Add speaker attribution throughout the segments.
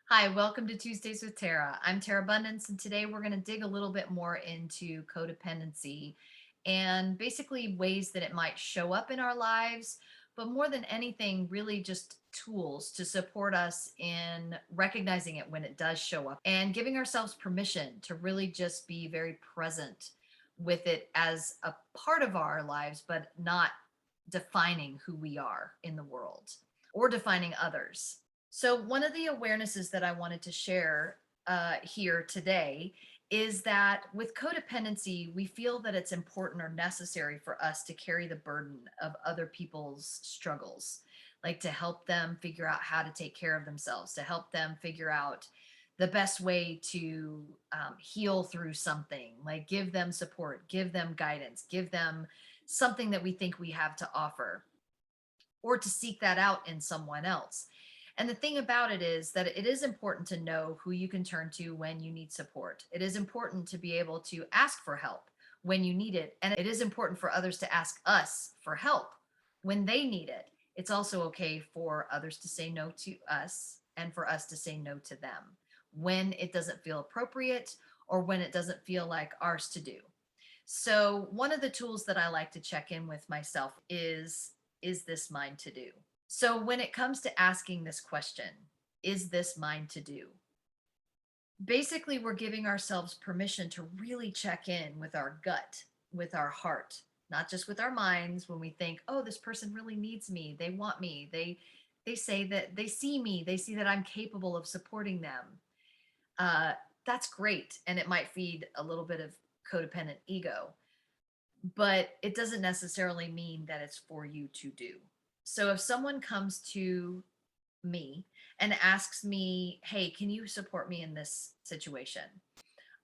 Speaker 1: Hi, welcome to Tuesdays with Tara. I'm Tara Bundance, and today we're going to dig a little bit more into codependency and basically ways that it might show up in our lives, but more than anything, really just tools to support us in recognizing it when it does show up and giving ourselves permission to really just be very present with it as a part of our lives, but not defining who we are in the world or defining others. So, one of the awarenesses that I wanted to share here today is that with codependency, we feel that it's important or necessary for us to carry the burden of other people's struggles, like to help them figure out how to take care of themselves, to help them figure out the best way to heal through something, like give them support, give them guidance, give them something that we think we have to offer, or to seek that out in someone else. And the thing about it is that it is important to know who you can turn to when you need support. It is important to be able to ask for help when you need it. And it is important for others to ask us for help when they need it. It's also okay for others to say no to us and for us to say no to them when it doesn't feel appropriate or when it doesn't feel like ours to do. So, one of the tools that I like to check in with myself is this mine to do? So, when it comes to asking this question, is this mine to do? Basically, we're giving ourselves permission to really check in with our gut, with our heart, not just with our minds when we think, "Oh, this person really needs me. They want me. They say that they see me. They see that I'm capable of supporting them." Uh, that's great, and it might feed a little bit of codependent ego, but it doesn't necessarily mean that it's for you to do. So if someone comes to me and asks me, "Hey, can you support me in this situation?"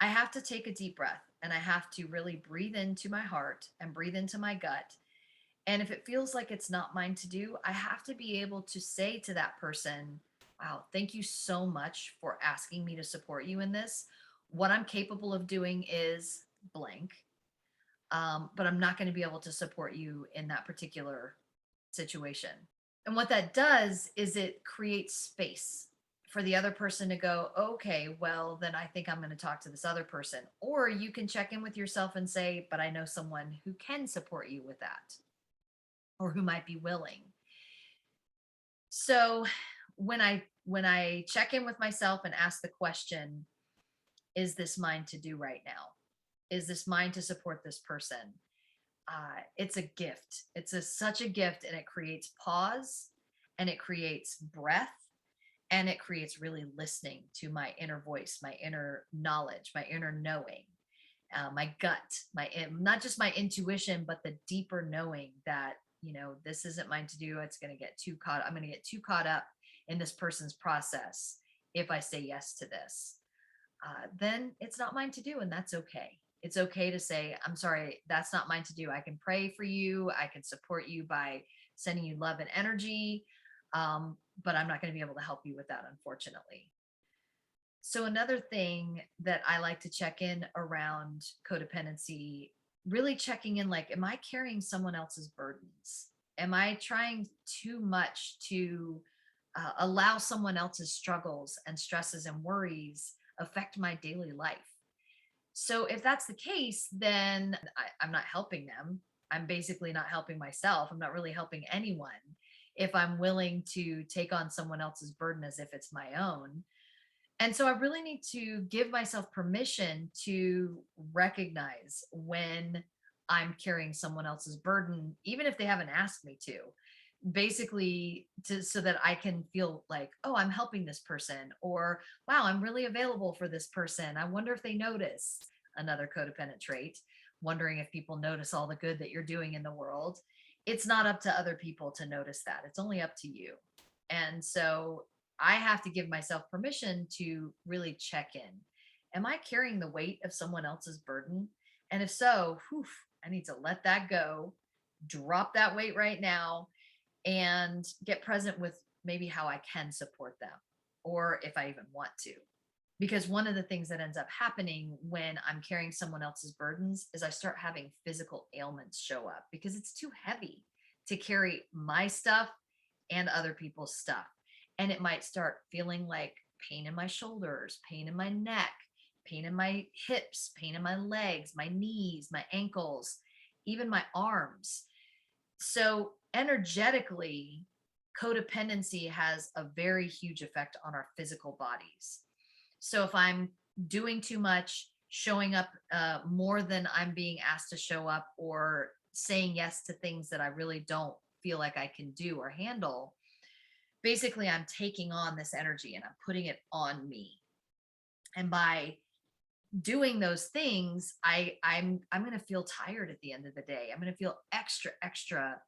Speaker 1: I have to take a deep breath and I have to really breathe into my heart and breathe into my gut. And if it feels like it's not mine to do, I have to be able to say to that person, "Wow, thank you so much for asking me to support you in this. What I'm capable of doing is blank, but I'm not going to be able to support you in that particular situation." And what that does is it creates space for the other person to go, "Okay, well, then I think I'm going to talk to this other person." Or you can check in with yourself and say, "But I know someone who can support you with that or who might be willing." So when I check in with myself and ask the question, is this mine to do right now? Is this mine to support this person? It's a gift. Such a gift, and it creates pause, and it creates breath, and it creates really listening to my inner voice, my inner knowledge, my inner knowing, my gut, not just my intuition, but the deeper knowing that this isn't mine to do. It's going to get too caught. I'm going to get too caught up in this person's process if I say yes to this. Then it's not mine to do, and that's okay. It's okay to say, "I'm sorry, that's not mine to do. I can pray for you. I can support you by sending you love and energy, but I'm not going to be able to help you with that, unfortunately." So, another thing that I like to check in around codependency, really checking in like, am I carrying someone else's burdens? Am I trying too much to allow someone else's struggles and stresses and worries affect my daily life? So if that's the case, then I'm not helping them. I'm basically not helping myself. I'm not really helping anyone if I'm willing to take on someone else's burden as if it's my own. And so I really need to give myself permission to recognize when I'm carrying someone else's burden, even if they haven't asked me to. Basically, so that I can feel like, "Oh, I'm helping this person," or, "Wow, I'm really available for this person. I wonder if they notice." Another codependent trait, wondering if people notice all the good that you're doing in the world. It's not up to other people to notice that. It's only up to you. And so I have to give myself permission to really check in. Am I carrying the weight of someone else's burden? And if so, whew, I need to let that go, drop that weight right now, and get present with maybe how I can support them or if I even want to. Because one of the things that ends up happening when I'm carrying someone else's burdens is I start having physical ailments show up because it's too heavy to carry my stuff and other people's stuff. And it might start feeling like pain in my shoulders, pain in my neck, pain in my hips, pain in my legs, my knees, my ankles, even my arms. So, energetically, codependency has a very huge effect on our physical bodies. So, if I'm doing too much, showing up more than I'm being asked to show up, or saying yes to things that I really don't feel like I can do or handle, basically I'm taking on this energy and I'm putting it on me. And by doing those things, I'm going to feel tired at the end of the day. I'm going to feel extra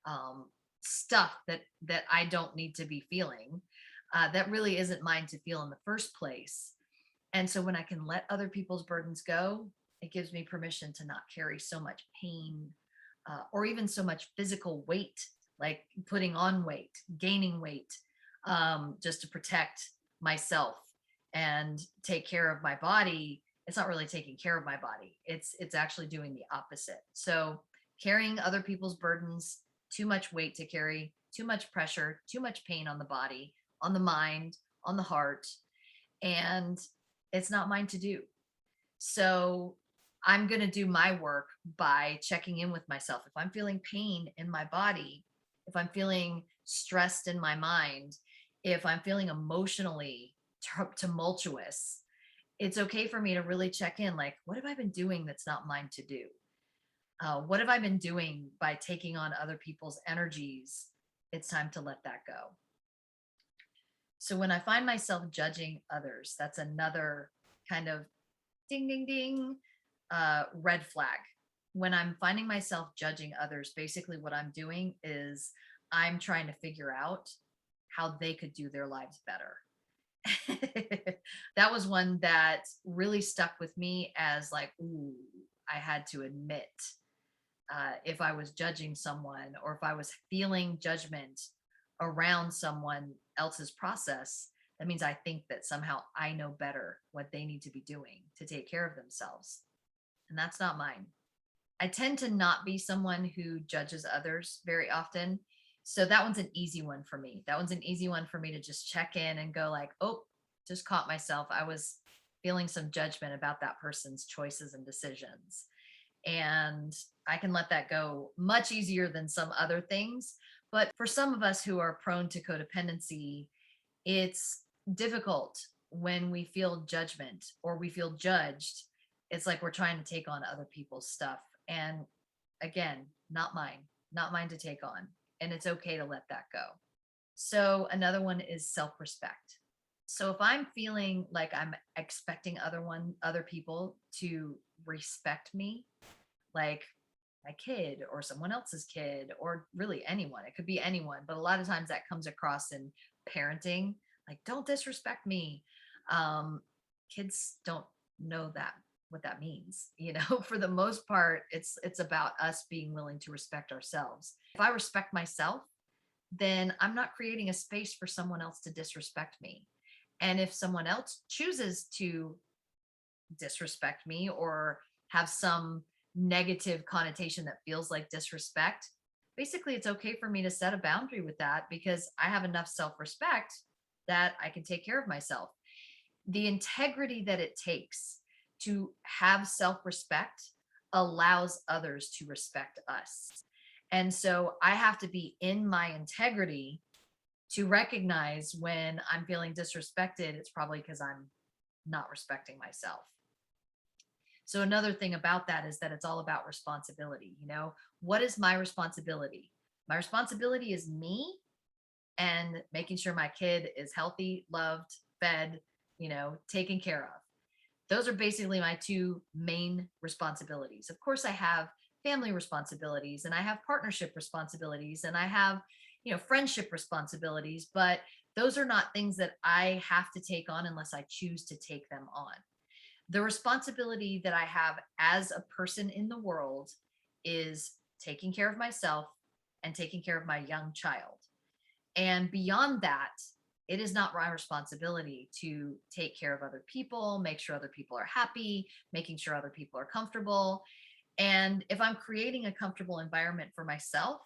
Speaker 1: um, stuff that I don't need to be feeling. That really isn't mine to feel in the first place. And so when I can let other people's burdens go, it gives me permission to not carry so much pain, or even so much physical weight, like putting on weight, gaining weight, just to protect myself and take care of my body. It's not really taking care of my body. It's actually doing the opposite. So carrying other people's burdens, too much weight to carry, too much pressure, too much pain on the body, on the mind, on the heart, and it's not mine to do. So I'm going to do my work by checking in with myself. If I'm feeling pain in my body, if I'm feeling stressed in my mind, if I'm feeling emotionally tumultuous, it's okay for me to really check in, like, what have I been doing that's not mine to do? What have I been doing by taking on other people's energies? It's time to let that go. So when I find myself judging others, that's another kind of ding, ding, ding, red flag. When I'm finding myself judging others, basically what I'm doing is I'm trying to figure out how they could do their lives better. That was one that really stuck with me as like, ooh, I had to admit, if I was judging someone or if I was feeling judgment around someone else's process, that means I think that somehow I know better what they need to be doing to take care of themselves. And that's not mine. I tend to not be someone who judges others very often. So that one's an easy one for me. That one's an easy one for me to just check in and go like, oh, just caught myself. I was feeling some judgment about that person's choices and decisions. And I can let that go much easier than some other things. But for some of us who are prone to codependency, it's difficult when we feel judgment or we feel judged. It's like we're trying to take on other people's stuff. And again, not mine to take on. And it's okay to let that go. So another one is self-respect. So if I'm feeling like I'm expecting other people to respect me, like my kid or someone else's kid, or really anyone, it could be anyone, but a lot of times that comes across in parenting, like, don't disrespect me. um Kids don't know that, what that means, for the most part. It's about us being willing to respect ourselves. If I respect myself, then I'm not creating a space for someone else to disrespect me. And if someone else chooses to disrespect me or have some negative connotation that feels like disrespect, basically it's okay for me to set a boundary with that, because I have enough self-respect that I can take care of myself. The integrity that it takes to have self-respect allows others to respect us. And so I have to be in my integrity to recognize when I'm feeling disrespected. It's probably because I'm not respecting myself. So another thing about that is that it's all about responsibility. What is my responsibility? My responsibility is me and making sure my kid is healthy, loved, fed, taken care of. Those are basically my two main responsibilities. Of course, I have family responsibilities and I have partnership responsibilities and I have, friendship responsibilities, but those are not things that I have to take on unless I choose to take them on. The responsibility that I have as a person in the world is taking care of myself and taking care of my young child. And beyond that, it is not my responsibility to take care of other people, make sure other people are happy, making sure other people are comfortable. And if I'm creating a comfortable environment for myself,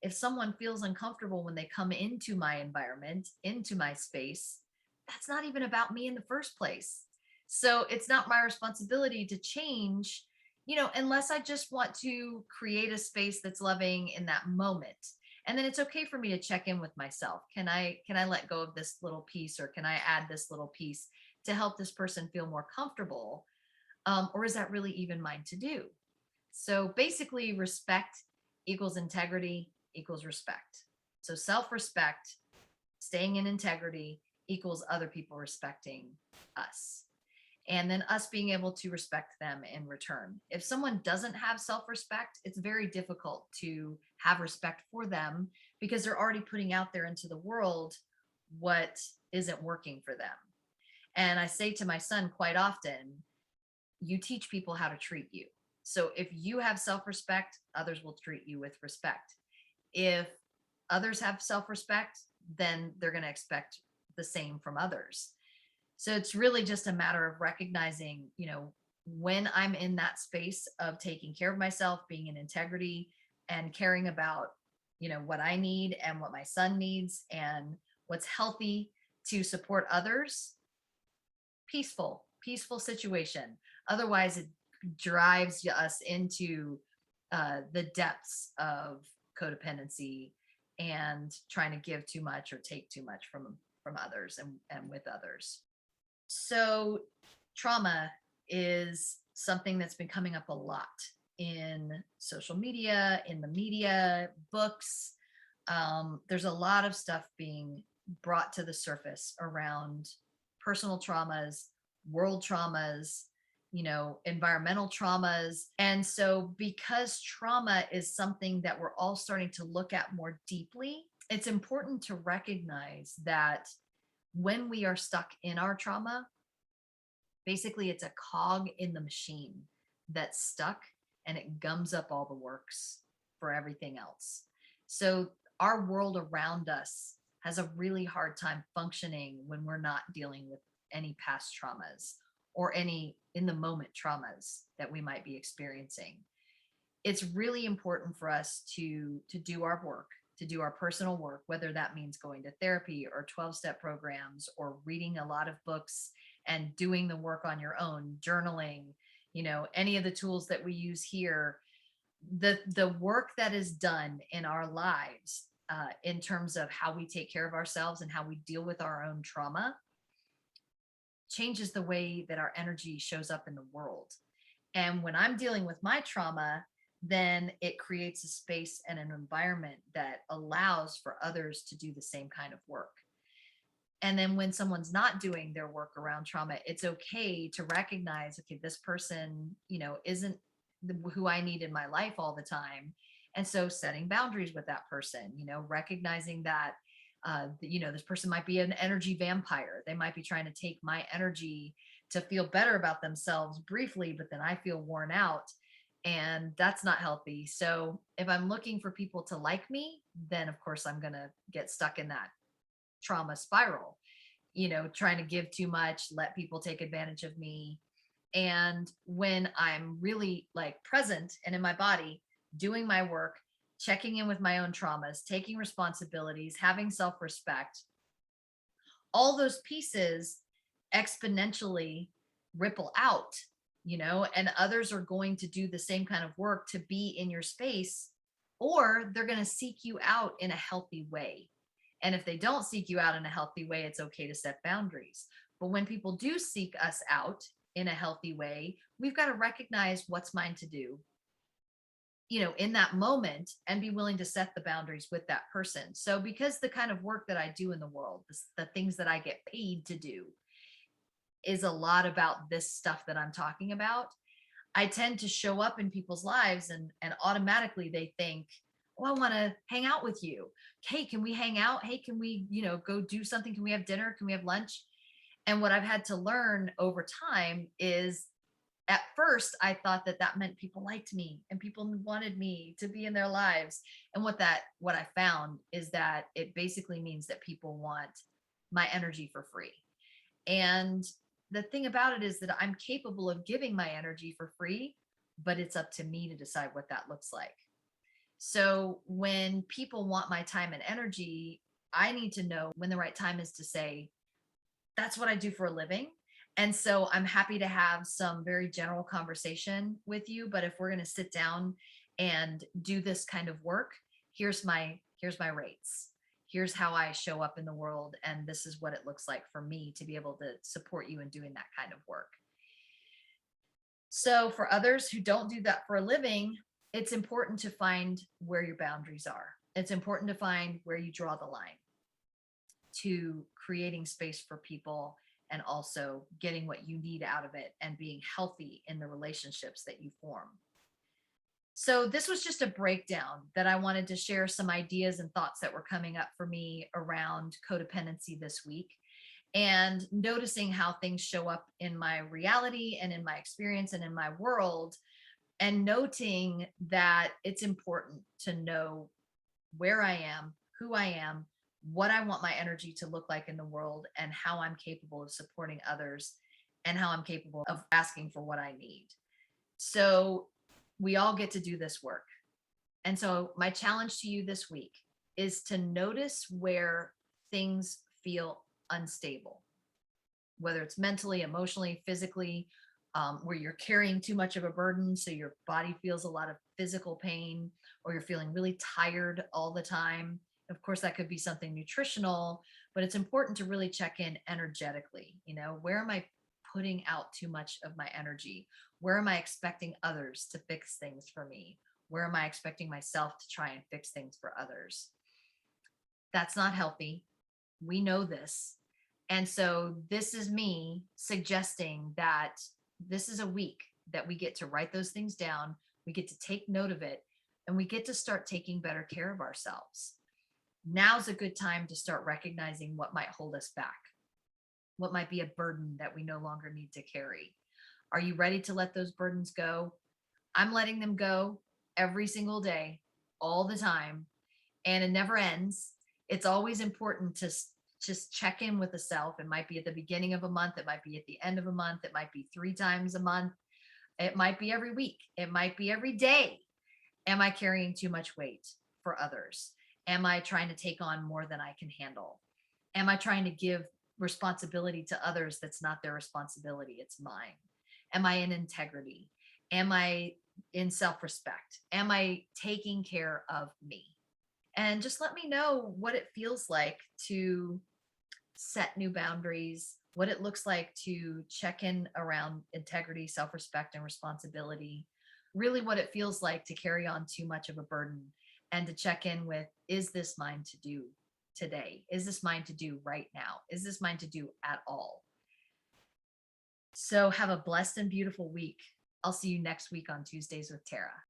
Speaker 1: if someone feels uncomfortable when they come into my environment, into my space, that's not even about me in the first place. So it's not my responsibility to change, unless I just want to create a space that's loving in that moment. And then it's okay for me to check in with myself. Can I let go of this little piece, or can I add this little piece to help this person feel more comfortable? Or is that really even mine to do? So basically, respect equals integrity equals respect. So self respect, staying in integrity, equals other people respecting us. And then us being able to respect them in return. If someone doesn't have self respect, it's very difficult to have respect for them because they're already putting out there into the world what isn't working for them. And I say to my son quite often, you teach people how to treat you. So if you have self respect, others will treat you with respect. If others have self respect, then they're going to expect the same from others. So it's really just a matter of recognizing, when I'm in that space of taking care of myself, being in integrity, and caring about, what I need and what my son needs and what's healthy to support others. Peaceful situation. Otherwise, it drives us into the depths of codependency and trying to give too much or take too much from others and with others. So trauma is something that's been coming up a lot in social media, in the media, books. There's a lot of stuff being brought to the surface around personal traumas, world traumas, environmental traumas. And so, because trauma is something that we're all starting to look at more deeply, it's important to recognize that when we are stuck in our trauma, basically it's a cog in the machine that's stuck and it gums up all the works for everything else. So our world around us has a really hard time functioning when we're not dealing with any past traumas or any in the moment traumas that we might be experiencing. It's really important for us to do our work, to do our personal work, whether that means going to therapy or 12-step programs or reading a lot of books and doing the work on your own, journaling, any of the tools that we use here. The work that is done in our lives, in terms of how we take care of ourselves and how we deal with our own trauma, changes the way that our energy shows up in the world. And when I'm dealing with my trauma, then it creates a space and an environment that allows for others to do the same kind of work. And then when someone's not doing their work around trauma, it's okay to recognize, okay, this person, isn't who I need in my life all the time. And so setting boundaries with that person, recognizing that, this person might be an energy vampire. They might be trying to take my energy to feel better about themselves briefly, but then I feel worn out. And that's not healthy. So if I'm looking for people to like me, then of course I'm going to get stuck in that trauma spiral, trying to give too much, let people take advantage of me. And when I'm really like present and in my body, doing my work, checking in with my own traumas, taking responsibilities, having self respect, all those pieces exponentially ripple out, and others are going to do the same kind of work to be in your space, or they're going to seek you out in a healthy way. And if they don't seek you out in a healthy way, it's okay to set boundaries. But when people do seek us out in a healthy way, we've got to recognize what's mine to do, in that moment, and be willing to set the boundaries with that person. So because the kind of work that I do in the world, the things that I get paid to do, is a lot about this stuff that I'm talking about, I tend to show up in people's lives and automatically they think, oh, I want to hang out with you. Hey, can we hang out? Hey, can we, go do something? Can we have dinner? Can we have lunch? And what I've had to learn over time is, at first I thought that meant people liked me and people wanted me to be in their lives. And what I found is that it basically means that people want my energy for free. And the thing about it is that I'm capable of giving my energy for free, but it's up to me to decide what that looks like. So when people want my time and energy, I need to know when the right time is to say, that's what I do for a living. And so I'm happy to have some very general conversation with you. But if we're going to sit down and do this kind of work, here's my rates. Here's how I show up in the world. And this is what it looks like for me to be able to support you in doing that kind of work. So for others who don't do that for a living, it's important to find where your boundaries are. It's important to find where you draw the line to creating space for people and also getting what you need out of it and being healthy in the relationships that you form. So, this was just a breakdown that I wanted to share some ideas and thoughts that were coming up for me around codependency this week and noticing how things show up in my reality and in my experience and in my world, and noting that it's important to know where I am, who I am, what I want my energy to look like in the world, and how I'm capable of supporting others and how I'm capable of asking for what I need. So we all get to do this work. And so my challenge to you this week is to notice where things feel unstable, whether it's mentally, emotionally, physically, where you're carrying too much of a burden. So your body feels a lot of physical pain, or you're feeling really tired all the time. Of course, that could be something nutritional, but it's important to really check in energetically. Where am I putting out too much of my energy? Where am I expecting others to fix things for me? Where am I expecting myself to try and fix things for others? That's not healthy. We know this. And so this is me suggesting that this is a week that we get to write those things down. We get to take note of it, and we get to start taking better care of ourselves. Now's a good time to start recognizing what might hold us back, what might be a burden that we no longer need to carry. Are you ready to let those burdens go? I'm letting them go every single day, all the time, and it never ends. It's always important to just check in with the self. It might be at the beginning of a month, it might be at the end of a month, it might be 3 times a month, it might be every week, it might be every day. Am I carrying too much weight for others? Am I trying to take on more than I can handle? Am I trying to give responsibility to others that's not their responsibility? It's mine. Am I in integrity? Am I in self respect? Am I taking care of me? And just let me know what it feels like to set new boundaries, what it looks like to check in around integrity, self respect, and responsibility. Really, what it feels like to carry on too much of a burden, and to check in with, is this mine to do today? Is this mine to do right now? Is this mine to do at all? So, have a blessed and beautiful week. I'll see you next week on Tuesdays with Tara.